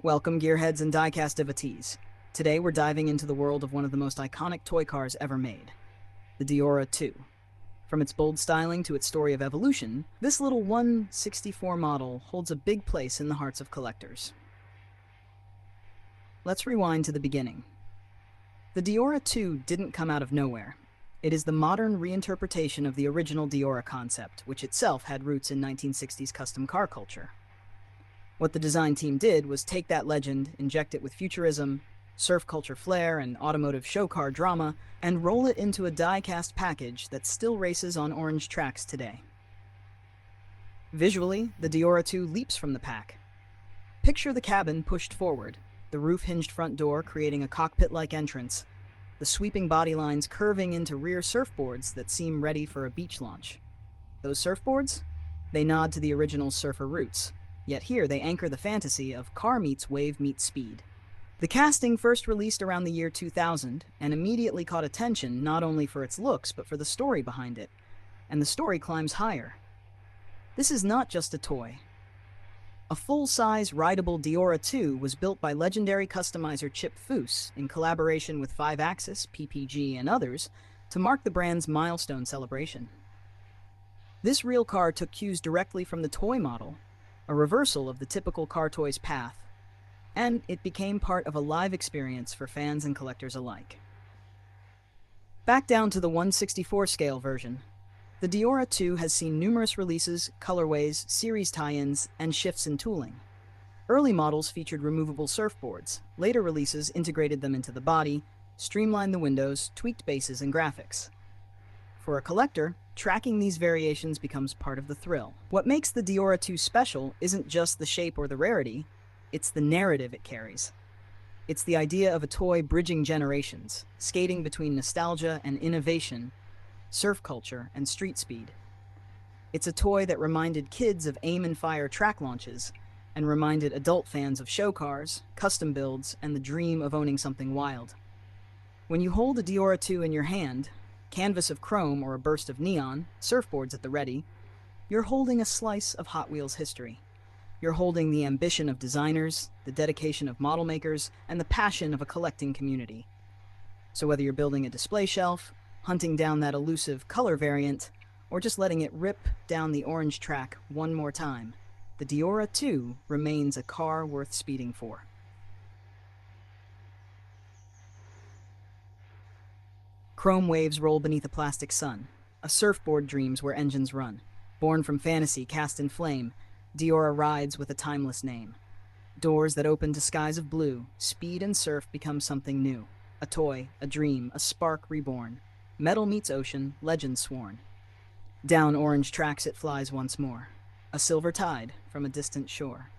Welcome, gearheads and diecast devotees. Today we're diving into the world of one of the most iconic toy cars ever made, the Deora II. From its bold styling to its story of evolution, this little 1/64 model holds a big place in the hearts of collectors. Let's rewind to the beginning. The Deora II didn't come out of nowhere. It is the modern reinterpretation of the original Deora concept, which itself had roots in 1960s custom car culture. What the design team did was take that legend, inject it with futurism, surf culture flair, and automotive show car drama, and roll it into a die-cast package that still races on orange tracks today. Visually, the Deora II leaps from the pack. Picture the cabin pushed forward, the roof-hinged front door creating a cockpit-like entrance, the sweeping body lines curving into rear surfboards that seem ready for a beach launch. Those surfboards? They nod to the original surfer roots. Yet here they anchor the fantasy of car meets wave meets speed. The casting first released around the year 2000 and immediately caught attention not only for its looks but for the story behind it. And the story climbs higher. This is not just a toy. A full-size, rideable Deora II was built by legendary customizer Chip Foose in collaboration with 5-Axis, PPG, and others to mark the brand's milestone celebration. This real car took cues directly from the toy model, a reversal of the typical car toy's path, and it became part of a live experience for fans and collectors alike. Back down to the 1/64 scale version, the Deora II has seen numerous releases, colorways, series tie-ins, and shifts in tooling. Early models featured removable surfboards. Later releases integrated them into the body, streamlined the windows, tweaked bases and graphics. For a collector, tracking these variations becomes part of the thrill. What makes the Deora II special isn't just the shape or the rarity, it's the narrative it carries. It's the idea of a toy bridging generations, skating between nostalgia and innovation, surf culture and street speed. It's a toy that reminded kids of aim and fire track launches, and reminded adult fans of show cars, custom builds, and the dream of owning something wild. When you hold a Deora II in your hand, canvas of chrome or a burst of neon, surfboards at the ready, you're holding a slice of Hot Wheels history. You're holding the ambition of designers, the dedication of model makers, and the passion of a collecting community. So whether you're building a display shelf, hunting down that elusive color variant, or just letting it rip down the orange track one more time, the Deora II remains a car worth speeding for. Chrome waves roll beneath a plastic sun. A surfboard dreams where engines run. Born from fantasy cast in flame, Deora rides with a timeless name. Doors that open to skies of blue, speed and surf become something new. A toy, a dream, a spark reborn. Metal meets ocean, legend sworn. Down orange tracks it flies once more. A silver tide from a distant shore.